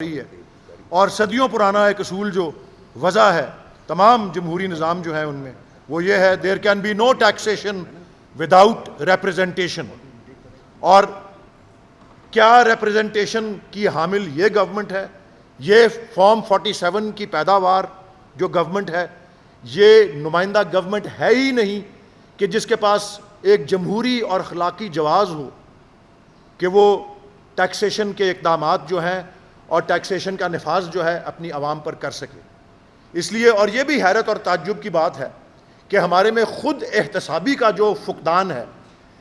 रही है। और सदियों पुराना एक असूल जो वजह है तमाम जमहूरी निज़ाम जो है उनमें, वो ये है, there can be no taxation without representation. और क्या रिप्रेजेंटेशन की हामिल ये गवर्नमेंट है? ये फॉर्म 47 की पैदावार जो गवर्नमेंट है, ये नुमाइंदा गवर्नमेंट है ही नहीं कि जिसके पास एक जमहूरी और अखलाकी जवाज़ हो कि वो टैक्सेशन के इक़दामात जो हैं और टैक्सेशन का नफाज जो है अपनी आवाम पर कर सके। इसलिए, और ये भी हैरत और ताज्जुब की बात है कि हमारे में खुद एहतसाबी का जो फुकदान है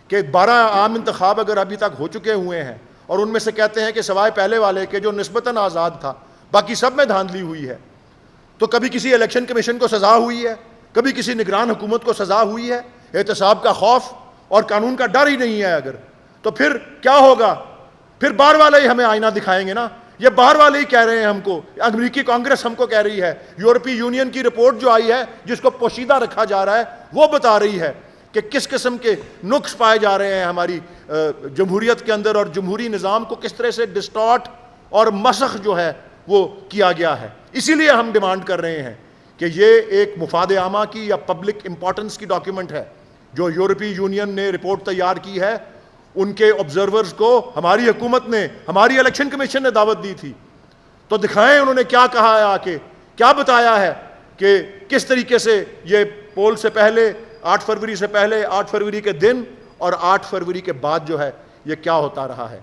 कि 12 आम इंतखाब अगर अभी तक हो चुके हुए हैं और उनमें से कहते हैं कि सवाए पहले वाले के जो निस्बतन आज़ाद था, बाकी सब में धांधली हुई है। तो कभी किसी इलेक्शन कमीशन को सज़ा हुई है, कभी किसी निगरान हुकूमत को सज़ा हुई है। एहतसाब का खौफ और कानून का डर ही नहीं है अगर, तो फिर क्या होगा? फिर बाहर वाले ही हमें आईना दिखाएंगे ना। ये बाहर वाले ही कह रहे हैं हमको, अमेरिकी कांग्रेस हमको कह रही है, यूरोपीय यूनियन की रिपोर्ट जो आई है जिसको पोशीदा रखा जा रहा है, वो बता रही है कि किस किस्म के नुक्स पाए जा रहे हैं हमारी जमहूरियत के अंदर, और जमहूरी निज़ाम को किस तरह से डिस्टॉर्ट और मसख जो है वो किया गया है। इसीलिए हम डिमांड कर रहे हैं कि ये एक मुफाद आमा की या पब्लिक इंपॉर्टेंस की डॉक्यूमेंट है जो यूरोपीय यूनियन ने रिपोर्ट तैयार की है। उनके ऑब्जर्वर्स को हमारी हुकूमत ने, हमारी इलेक्शन कमीशन ने दावत दी थी, तो दिखाएं उन्होंने क्या कहा है, आके क्या बताया है कि किस तरीके से ये पोल से पहले 8 फरवरी से पहले, 8 फरवरी के दिन और 8 फरवरी के बाद जो है ये क्या होता रहा है।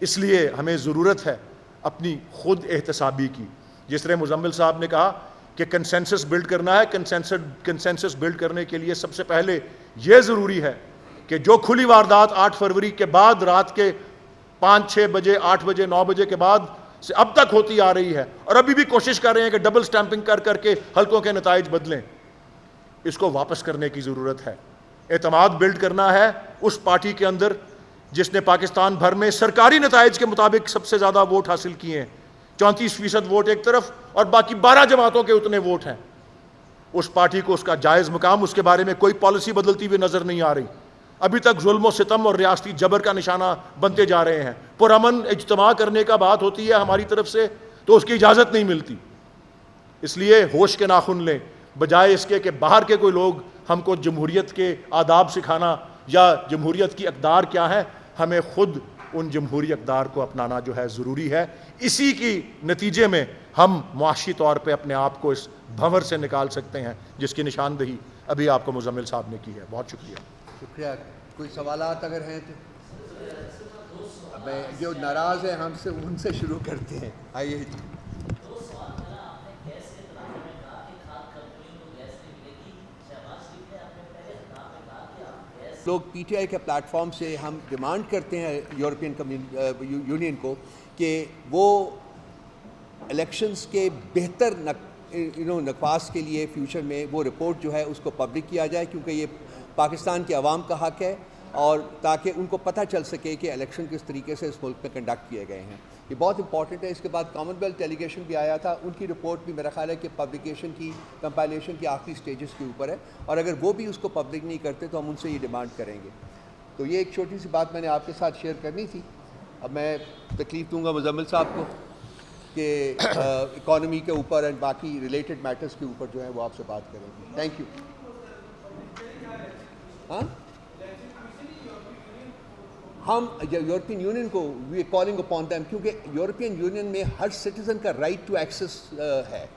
इसलिए हमें ज़रूरत है अपनी खुद एहतसाबी की। जिस तरह मुजम्मिल साहब ने कहा कि कंसेंसस बिल्ड करना है, कंसेंसस बिल्ड करने के लिए सबसे पहले ये ज़रूरी है कि जो खुली वारदात 8 फरवरी के बाद रात के 5-6 बजे, 8 बजे, 9 बजे के बाद से अब तक होती आ रही है, और अभी भी कोशिश कर रहे हैं कि डबल स्टैंपिंग कर करके हल्कों के नताइज बदलें, इसको वापस करने की ज़रूरत है। एतमाद बिल्ड करना है उस पार्टी के अंदर जिसने पाकिस्तान भर में सरकारी नताइज के मुताबिक सबसे ज़्यादा वोट हासिल किए हैं। 34% वोट एक तरफ और बाकी 12 जमातों के उतने वोट हैं। उस पार्टी को उसका जायज़ मुकाम, उसके बारे में कोई पॉलिसी बदलती हुई नज़र नहीं आ रही। अभी तक जुल्म और सितम और रियासती जबर का निशाना बनते जा रहे हैं। पुरअमन इज्तिमा करने का बात होती है हमारी तरफ से तो उसकी इजाज़त नहीं मिलती। इसलिए होश के नाखुन लें, बजाय इसके कि बाहर के कोई लोग हमको जमहूरियत के आदाब सिखाना या जमहूरियत की अक़दार क्या है, हमें खुद उन जमहूरी अक़दार को अपनाना जो है ज़रूरी है। इसी की नतीजे में हम मुआशी तौर पर अपने आप को इस भंवर से निकाल सकते हैं जिसकी निशानदही अभी आपको मुजम्मिल साहब ने की है। बहुत शुक्रिया। कोई सवालात अगर हैं तो मैं, जो नाराज़ है हमसे उनसे शुरू करते हैं। आइए। लोग पीटीआई के प्लेटफॉर्म से हम डिमांड करते हैं यूरोपियन यूनियन को कि वो इलेक्शंस के बेहतर नकवास के लिए फ्यूचर में वो रिपोर्ट जो है उसको पब्लिक किया जाए, क्योंकि ये पाकिस्तान के अवाम का हक़ है, और ताकि उनको पता चल सके कि इलेक्शन किस तरीके से इस मुल्क में कंडक्ट किए गए हैं। ये बहुत इंपॉर्टेंट है। इसके बाद कॉमनवेल्थ डेलीगेशन भी आया था, उनकी रिपोर्ट भी मेरा ख्याल है कि पब्लिकेशन की, कंपाइलेशन की आखिरी स्टेजेस के ऊपर है, और अगर वो भी उसको पब्लिक नहीं करते तो हम उनसे ये डिमांड करेंगे। तो ये एक छोटी सी बात मैंने आपके साथ शेयर करनी थी। अब मैं तकलीफ़ दूँगा मुजम्मिल साहब को कि इकॉनमी के ऊपर एंड बाकी रिलेटेड मैटर्स के ऊपर जो है वो आपसे बात करेंगे। Thank you. हाँ, हम यूरोपियन यूनियन को we are calling upon them, क्योंकि यूरोपियन यूनियन में हर सिटीज़न का राइट टू एक्सेस है,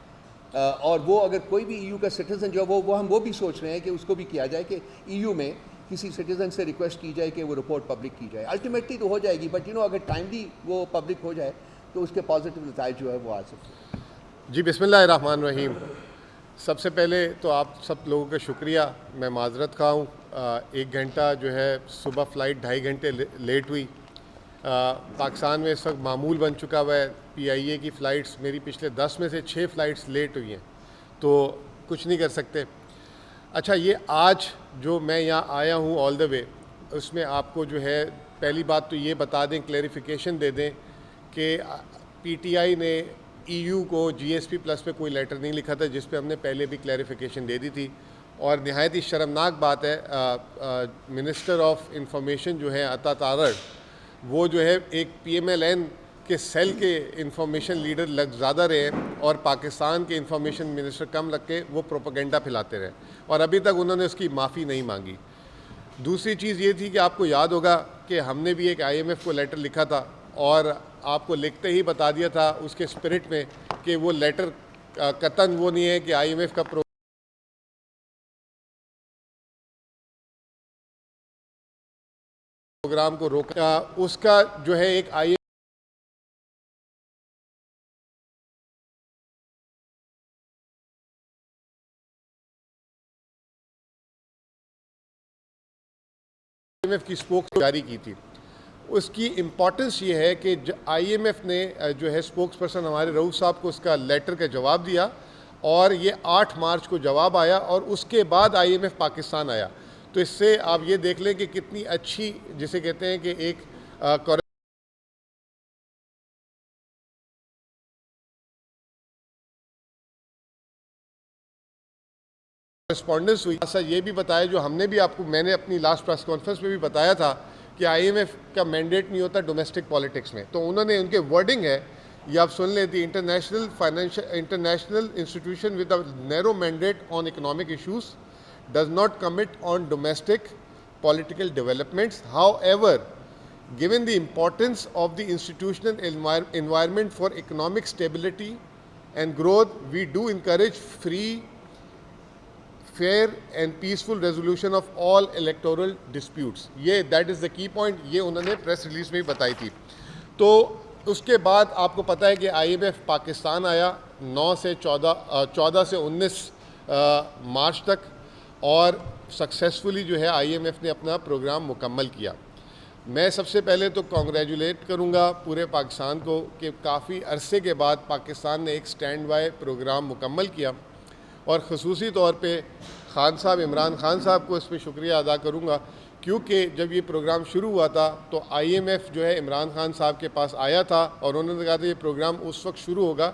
और वो अगर कोई भी ईयू का सिटीज़न जो है वो भी सोच रहे हैं कि उसको भी किया जाए कि ईयू में किसी सिटीज़न से रिक्वेस्ट की जाए कि वो रिपोर्ट पब्लिक की जाए। अल्टीमेटली तो हो जाएगी, बट अगर टाइमली वो पब्लिक हो जाए तो उसके पॉजिटिव नताइज जो है वो आ सकते हैं। जी, बिस्मिल्लाहिर्रहमानिर्रहीम। सबसे पहले तो आप सब लोगों का शुक्रिया। मैं माजरत खा हूँ, 1 घंटा जो है सुबह फ़्लाइट 2.5 घंटे लेट हुई। पाकिस्तान में इस वक्त मामूल बन चुका हुआ है, PIA की फ़्लाइट्स मेरी पिछले 10 में से 6 फ़्लाइट्स लेट हुई हैं, तो कुछ नहीं कर सकते। अच्छा, ये आज जो मैं यहाँ आया हूँ ऑल द वे, उसमें आपको जो है पहली बात तो ये बता दें, क्लैरिफिकेशन दे दें कि PTI ने EU को GSP+ पे कोई लेटर नहीं लिखा था, जिस पे हमने पहले भी क्लैरिफिकेशन दे दी थी। और नहायत ही शर्मनाक बात है, मिनिस्टर ऑफ इंफॉर्मेशन जो है अता तारड़, वो जो है एक PMLN कि सेल के इंफॉर्मेशन लीडर लग ज़्यादा रहे और पाकिस्तान के इंफॉर्मेशन मिनिस्टर कम लग के वो प्रोपेगेंडा फैलाते रहे, और अभी तक उन्होंने उसकी माफ़ी नहीं मांगी। दूसरी चीज़ ये थी कि आपको याद होगा कि हमने भी एक IMF को लेटर लिखा था और आपको लिखते ही बता दिया था उसके स्पिरिट में कि वो लेटर कतन वो नहीं है कि IMF का प्रोग्राम को रोका। उसका जो है एक IMF की स्पोक्स जारी की थी। उसकी इम्पॉर्टेंस ये है कि IMF ने जो है स्पोक्स पर्सन हमारे रऊफ साहब को उसका लेटर का जवाब दिया, और ये 8 मार्च को जवाब आया, और उसके बाद IMF पाकिस्तान आया। तो इससे आप ये देख लें कि कितनी अच्छी, जिसे कहते हैं कि एक कॉरेस्पॉन्डेंस हुई। ऐसा ये भी बताया, जो हमने भी आपको, मैंने अपनी लास्ट प्रेस कॉन्फ्रेंस में भी बताया था कि IMF का मैंडेट नहीं होता डोमेस्टिक पॉलिटिक्स में। तो उन्होंने, उनके वर्डिंग है, ये आप सुन लें, the international institution with a narrow mandate on economic issues does not commit on domestic political developments. However, given the importance of the institutional environment for economic stability and growth, we do encourage free, fair and peaceful resolution of all electoral disputes. ये that is the key point, ये उन्होंने press release में ही बताई थी। तो उसके बाद आपको पता है कि IMF पाकिस्तान आया 9 से 14 से 19 मार्च तक, और सक्सेसफुली जो है IMF ने अपना प्रोग्राम मुकम्मल किया। मैं सबसे पहले तो कॉन्ग्रेचुलेट करूंगा पूरे पाकिस्तान को कि काफ़ी अरसे के बाद पाकिस्तान ने एक स्टैंड बाय प्रोग्राम मुकम्मल किया, और ख़ुसूसी तौर पे ख़ान साहब, इमरान ख़ान साहब को इस पर शुक्रिया अदा करूंगा, क्योंकि जब ये प्रोग्राम शुरू हुआ था तो IMF जो है इमरान ख़ान साहब के पास आया था, और उन्होंने कहा था ये प्रोग्राम उस वक्त शुरू होगा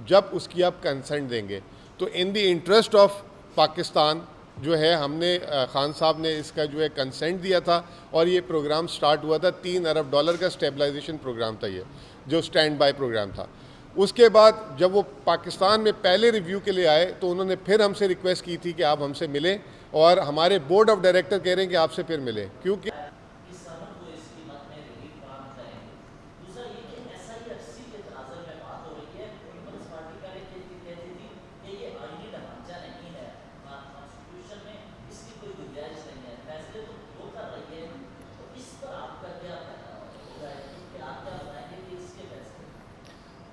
जब उसकी आप कंसेंट देंगे। तो in the interest of Pakistan जो है हमने, ख़ान साहब ने इसका जो है कंसेंट दिया था, और ये प्रोग्राम स्टार्ट हुआ था। $3 अरब का स्टेबलाइजेशन प्रोग्राम था ये, जो स्टैंड बाय प्रोग्राम था। उसके बाद जब वो पाकिस्तान में पहले रिव्यू के लिए आए तो उन्होंने फिर हमसे रिक्वेस्ट की थी कि आप हमसे मिलें, और हमारे बोर्ड ऑफ डायरेक्टर कह रहे हैं कि आपसे फिर मिलें, क्योंकि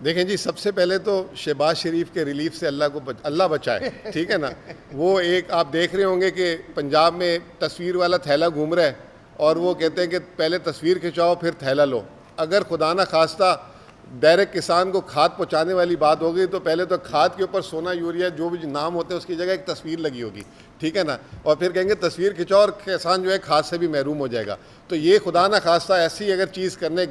देखें जी, सबसे पहले तो शहबाज शरीफ के रिलीफ से अल्लाह बचाए, ठीक है ना। वो एक आप देख रहे होंगे कि पंजाब में तस्वीर वाला थैला घूम रहा है, और वो कहते हैं कि पहले तस्वीर खिंचाओ फिर थैला लो। अगर खुदा ना खास्ता डायरेक्ट किसान को खाद पहुंचाने वाली बात हो गई तो पहले तो खाद के ऊपर सोना यूरिया जो भी नाम होते हैं उसकी जगह एक तस्वीर लगी होगी, ठीक है ना, और फिर कहेंगे तस्वीर खिंचाओ और किसान जो है खाद से भी महरूम हो जाएगा। तो ये खुदा ना खास्ता ऐसी अगर चीज़ करने